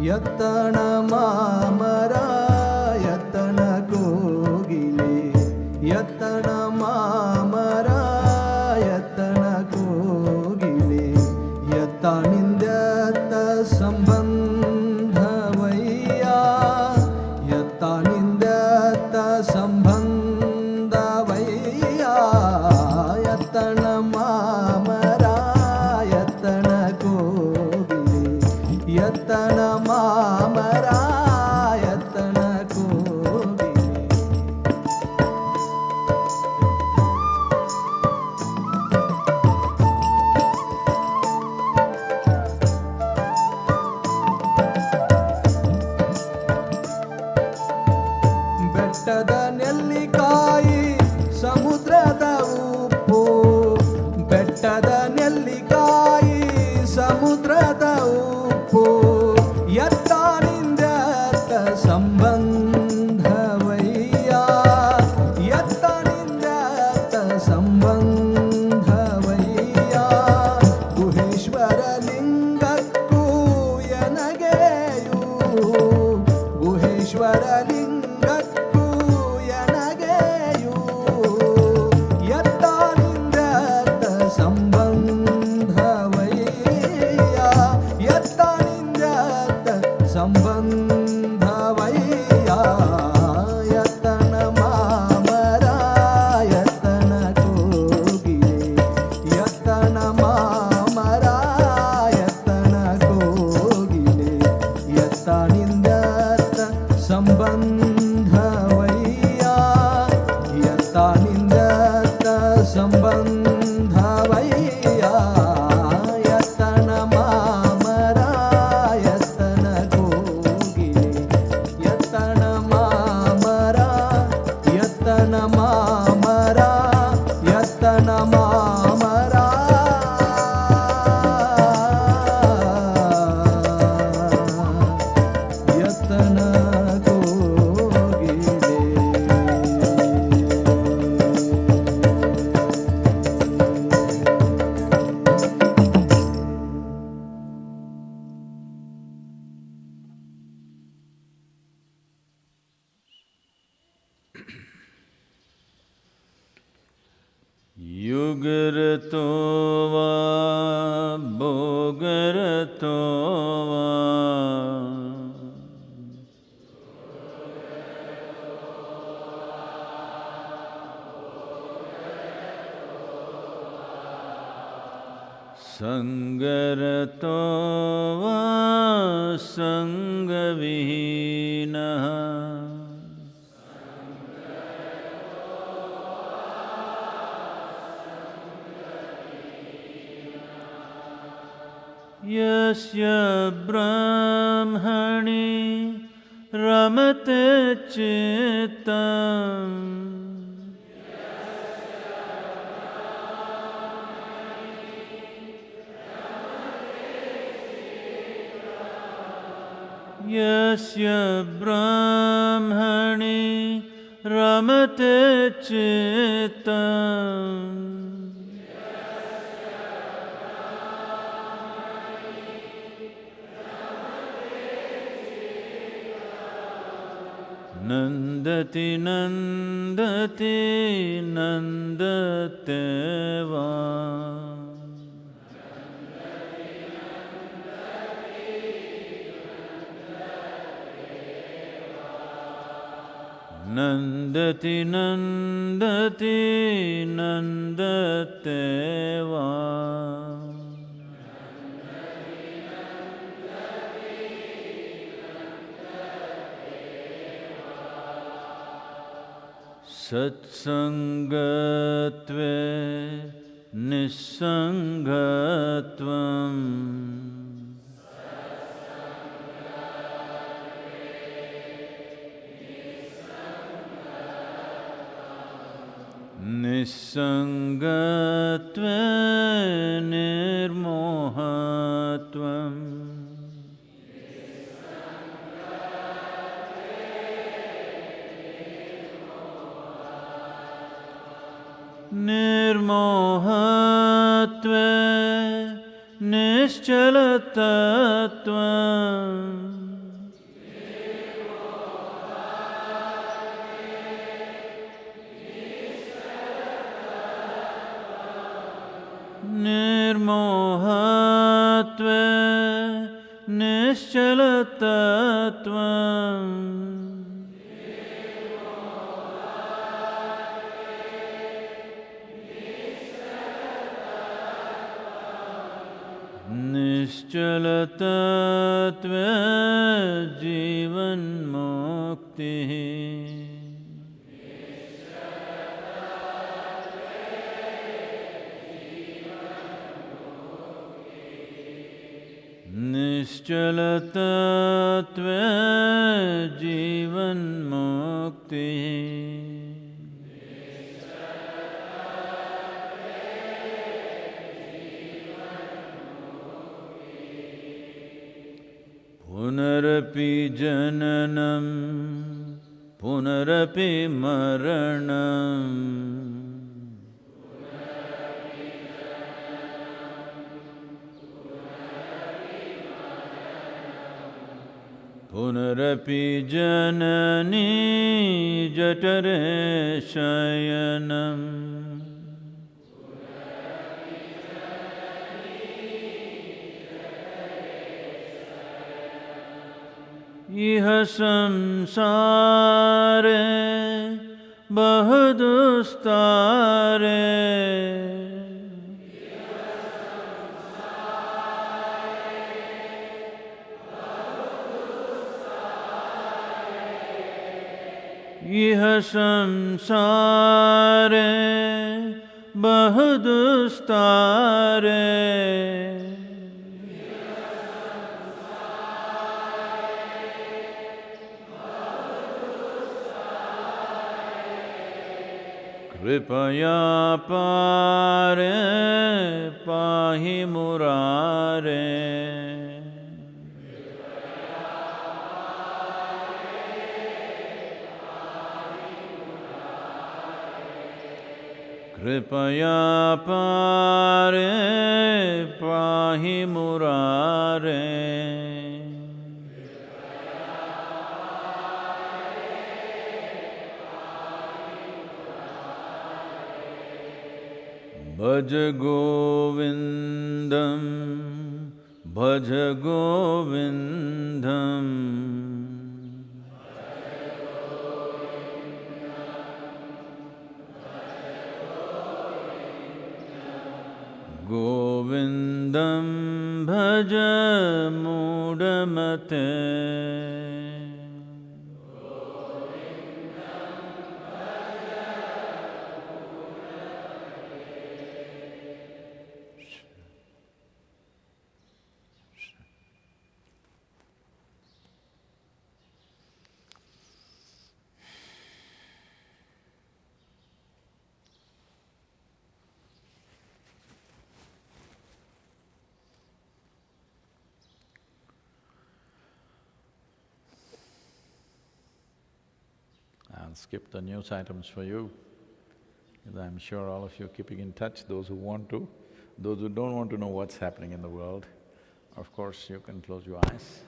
ಯತನ ಮಾಮರ ಯತನ ಕೋಗಿಲೆ ಯತನ ಮಾಮರ ಯತನ ಕೋಗಿಲೆ ಯತನಿಂದತ ಸಂಬಂಧವಯ್ಯ ಯತನಿಂದತ ಸಂಬಂಧವಯ್ಯ ಯತನ ಮಾಮರ ಯತನ ಕೋಗಿಲೆ ಯತನ ಮಾಮರ ಯತನ ಕೋಗಿಲೆ. ಬೆಟ್ಟದ ನೆಲ್ಲಿಕಾಯಿ ಸಮುದ್ರದ ಉಪ್ಪು ಬೆಟ್ಟದ ನೆಲ್ಲಿಕಾಯಿ ಸಮುದ್ರದ ಉಪ್ಪು ಯತ್ತನಿಂದತ ಸಂಬಂಧವಯ್ಯ ಯತ್ತನಿಂದತ ಸಂಬಂಧವಯ್ಯ ಗುಹೇಶ್ವರ ಲಿಂಗಕ್ಕೂ ಎನಗೆಯೂ ಗುಹೇಶ್ವರ ಲಿಂಗಕ್ಕೂ ಎನಗೆಯೂ ಯತ್ತನಿಂದತ ಸಂಬಂಧವಯ್ಯ ಯತ್ತನಿಂದತ ಸಂಬಂಧವಯ್ಯ ಯತನ ಮಾಮರ ಯತನ ಕೋಗಿಲೆ ಯತನ ಮಾಮರ ಯತನ ಕೋಗಿಲೆ ಯತನಿಂದತ ಸಂಬಂಧವಯ್ಯ ಯತನಿಂದತ ಸಂಬಂಧವಯ್ಯ ಯತನ ಮಾಮರ ಯತನ ಕೋಗಿಲೆ ಯತನ ಮಾಮರ ಯತನ ಮಾಮರ ಯತನ ಮಾಮರ ಯತನ ಕೋಗಿಲೆ. युगरतो वा भोगरतो वा संगरतो वा संगविहीनः यस्य ब्रह्मणि रमते चित्तम् यस्य ब्रह्मणि रमते चित्तम् नन्दति नन्दति नन्दते वा नन्दति नन्दति नन्दते वा सत्सङ्गत्वे निस्सङ्गत्वम् निस्सङ्गत्वे निर्मोहत्वम् निर्मोहत्वे निश्चलतत्वम् निर्मोहत्वे निश्चलतत्त्वम् निश्चलतत्त्वे जीवन्मुक्तिः निश्चलतत्त्वे जीवन्मुक्तिः पुनरपि जननं पुनरपि मरणम् पुनरपि जननी जठरे शयनम् इह संसारे बहुदुस्तारे इह संसारे बहुदुस्तारे कृपया पारे पाहि मुरारे कृपया पारे पाहि मुरारे भज गोविन्दं भज गोविन्दम् गोविन्दं भज मूढमते I'll skip the news items for you, because I'm sure all of you are keeping in touch, those who want to. Those who don't want to know what's happening in the world, of course you can close your eyes.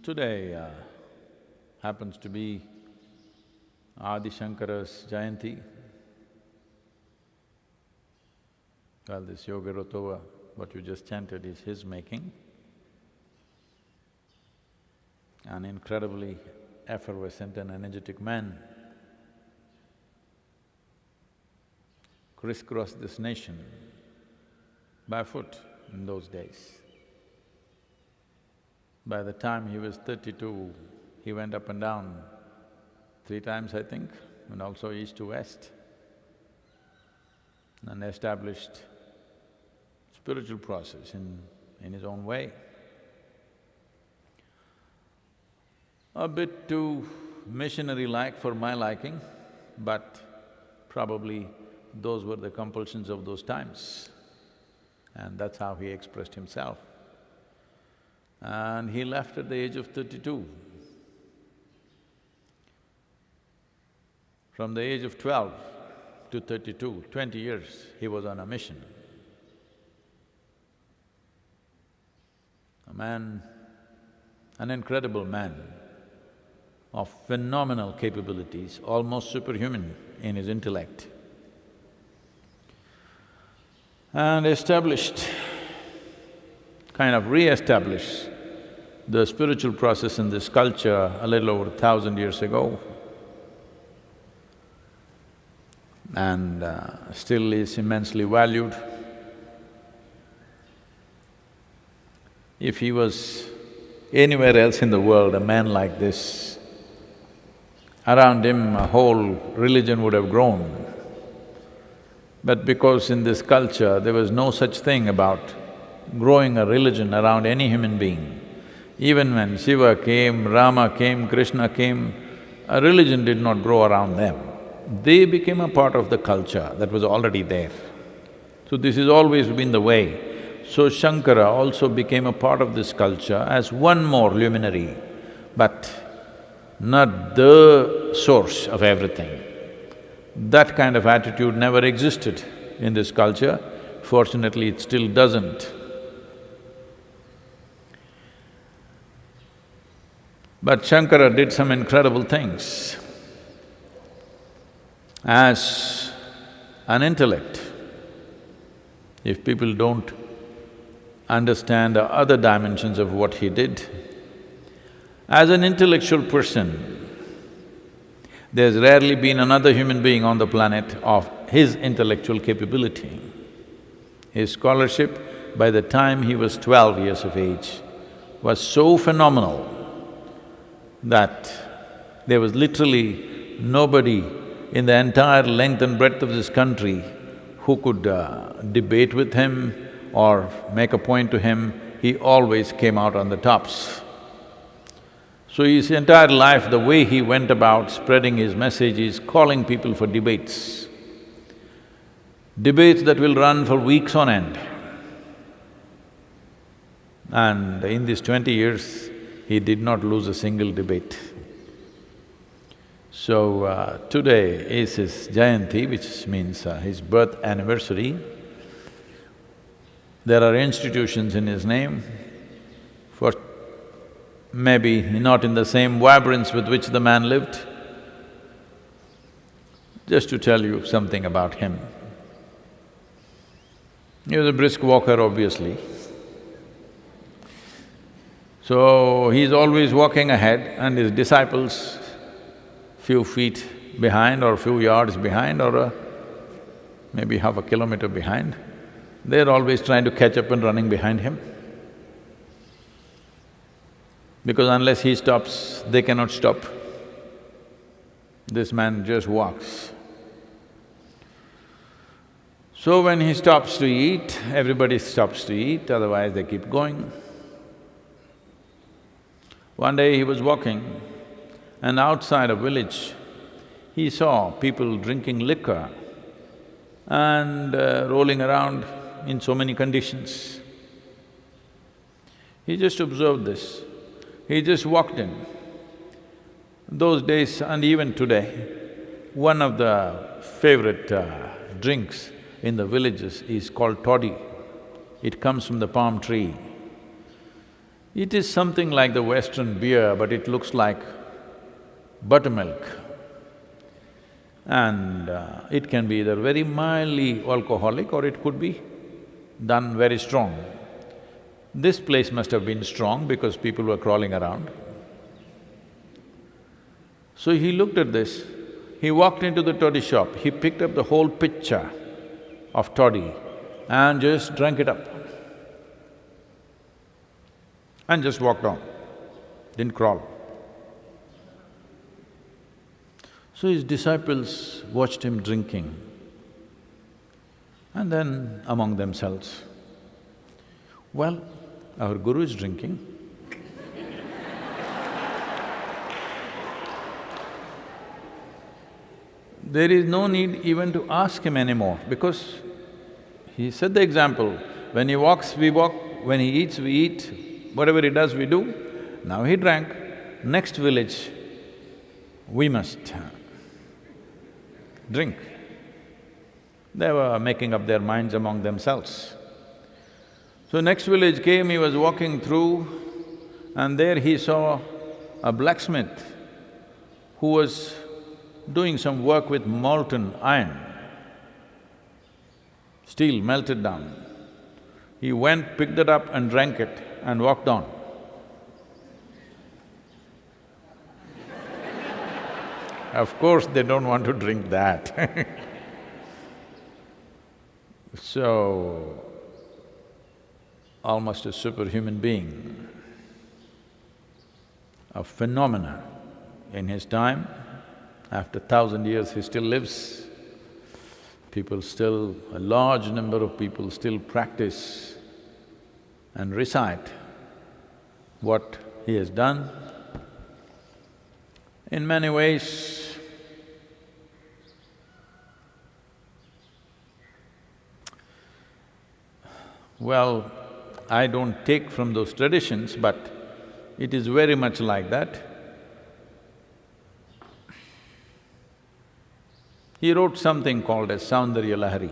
Today happens to be Adi Shankara's Jayanti. Well, this Yoga Rotova, what you just chanted, is his making. An incredibly effervescent and energetic man crisscrossed this nation barefoot in those days. By the time he was 32, he went up and down 3 times, I think, and also east to west, and established spiritual process in his own way. A bit too missionary-like for my liking, but probably those were the compulsions of those times, and that's how he expressed himself. And he left at the age of 32. From the age of 12 to 32, 20 years, he was on a mission. A man, an incredible man. of phenomenal capabilities, almost superhuman in his intellect, and kind of re-established the spiritual process in this culture a little over 1,000 years ago, and still is immensely valued. If he was anywhere else in the world, a man like this, around him a whole religion would have grown. But because in this culture there was no such thing about growing a religion around any human being, even when Shiva came, Rama came, Krishna came, a religion did not grow around them. They became a part of the culture that was already there. So this has always been the way. So Shankara also became a part of this culture as one more luminary, but not the source of everything. That kind of attitude never existed in this culture. Fortunately, it still doesn't. But Shankara did some incredible things. As an intellect, if people don't understand the other dimensions of what he did, as an intellectual person, there's rarely been another human being on the planet of his intellectual capability. His scholarship, by the time he was 12 years of age, was so phenomenal that there was literally nobody in the entire length and breadth of this country who could debate with him or make a point to him. He always came out on the tops. So his entire life, the way he went about spreading his message is calling people for debates. Debates that will run for weeks on end. And in these 20 years, he did not lose a single debate. So today is his Jayanti, which means his birth anniversary. There are institutions in his name for maybe not in the same vibrance with which the man lived. Just to tell you something about him. He was a brisk walker, obviously. So he's always walking ahead and his disciples few feet behind or few yards behind or maybe half a kilometer behind, they're always trying to catch up and running behind him. Because unless he stops, they cannot stop. This man just walks. So when he stops to eat, everybody stops to eat, otherwise they keep going. One day he was walking and outside a village, he saw people drinking liquor and rolling around in so many conditions. He just observed this. He just walked in. Those days and even today, one of the favorite drinks in the villages is called toddy. It comes from the palm tree. It is something like the Western beer, but it looks like buttermilk. And it can be either very mildly alcoholic or it could be done very strong. This place must have been strong because people were crawling around. So he looked at this, he walked into the toddy shop, he picked up the whole pitcher of toddy and just drank it up. And just walked on, didn't crawl. So his disciples watched him drinking and then among themselves, well, our guru is drinking. There is no need even to ask him anymore because he set the example. When he walks, we walk, when he eats, we eat, whatever he does, we do. Now he drank, next village, we must drink. They were making up their minds among themselves. So next village came, he was walking through and there he saw a blacksmith who was doing some work with molten iron, steel melted down. He went, picked it up and drank it and walked on. Of course, they don't want to drink that So, almost a superhuman being, a phenomena in his time. After 1,000 years, he still lives. People still… a large number of people still practice and recite what he has done. In many ways, well, I don't take from those traditions, but it is very much like that. He wrote something called as Saundarya Lahari.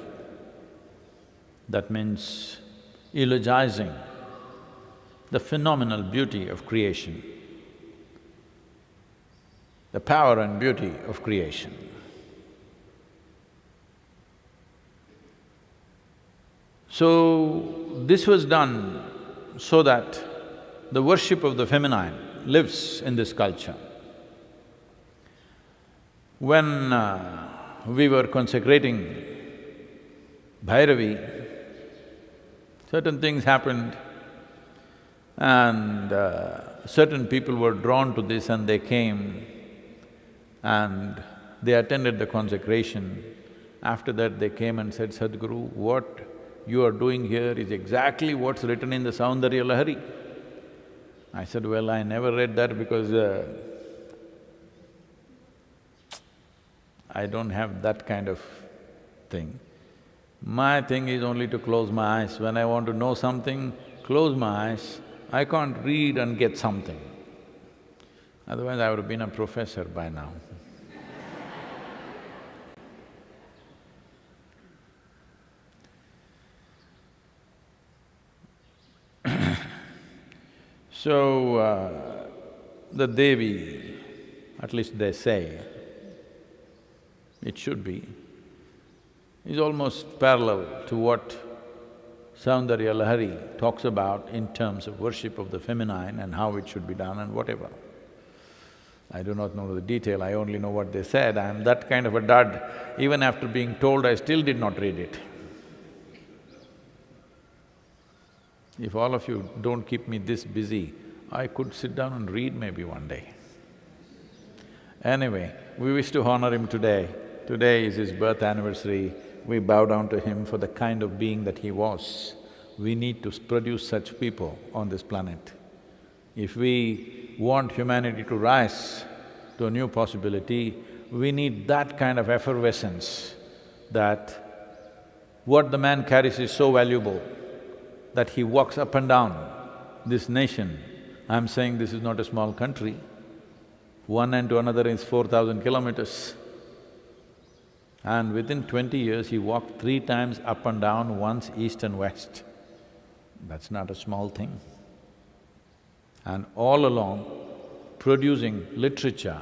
That means eulogizing the phenomenal beauty of creation, the power and beauty of creation. So, this was done so that the worship of the feminine lives in this culture. When we were consecrating Bhairavi, certain things happened and certain people were drawn to this and they came and they attended the consecration. After that they came and said, Sadhguru, what you are doing here is exactly what's written in the Saundarya Lahari. I said, well, I never read that because I don't have that kind of thing. My thing is only to close my eyes. When I want to know something, close my eyes. I can't read and get something. Otherwise, I would have been a professor by now. So, the Devi, at least they say, it should be, is almost parallel to what Saundarya Lahari talks about in terms of worship of the feminine and how it should be done and whatever. I do not know the detail, I only know what they said. I am that kind of a dud. Even after being told, I still did not read it. If all of you don't keep me this busy, I could sit down and read maybe one day. Anyway, we wish to honor him today. Today is his birth anniversary. We bow down to him for the kind of being that he was. We need to produce such people on this planet. If we want humanity to rise to a new possibility, we need that kind of effervescence that what the man carries is so valuable that he walks up and down this nation. I'm saying this is not a small country. One end to another is 4,000 kilometers. And within 20 years, he walked 3 times up and down, once east and west. That's not a small thing. And all along, producing literature.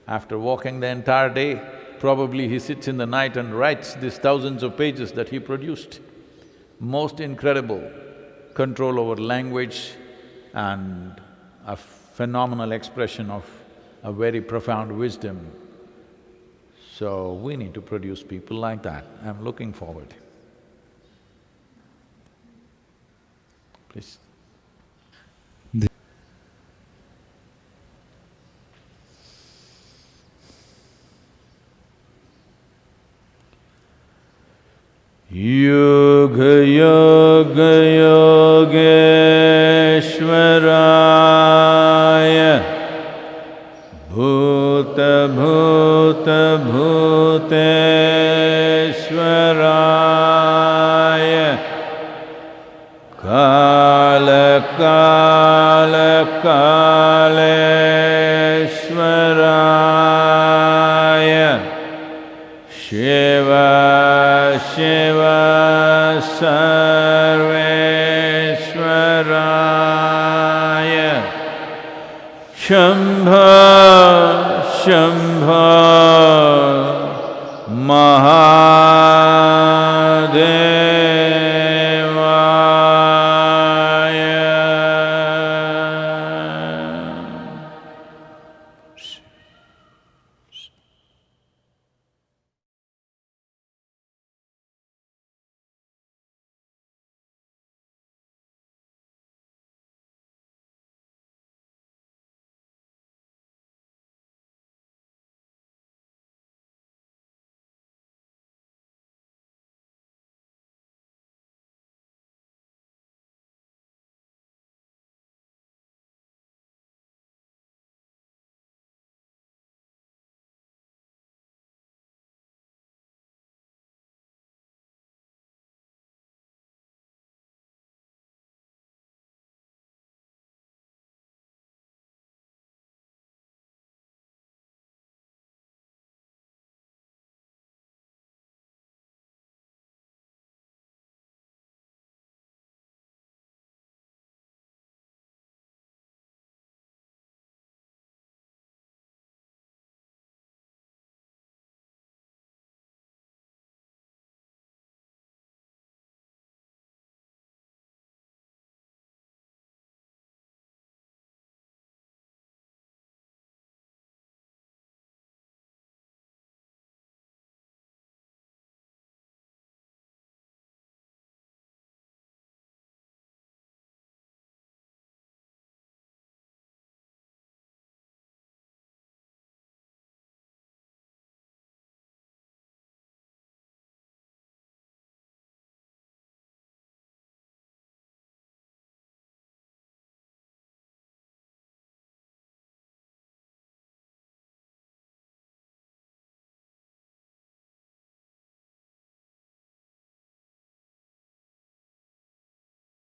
After walking the entire day, probably he sits in the night and writes these thousands of pages that he produced. Most incredible control over language and a phenomenal expression of a very profound wisdom. So, we need to produce people like that. I'm looking forward. Please. Yoga Yoga Yogeshwaraya Bhuta Bhuta Bhuteshwaraya Kala Kala Kaleshwaraya Shiva Shiva Sarveshwaraya Shambha Shambha Maha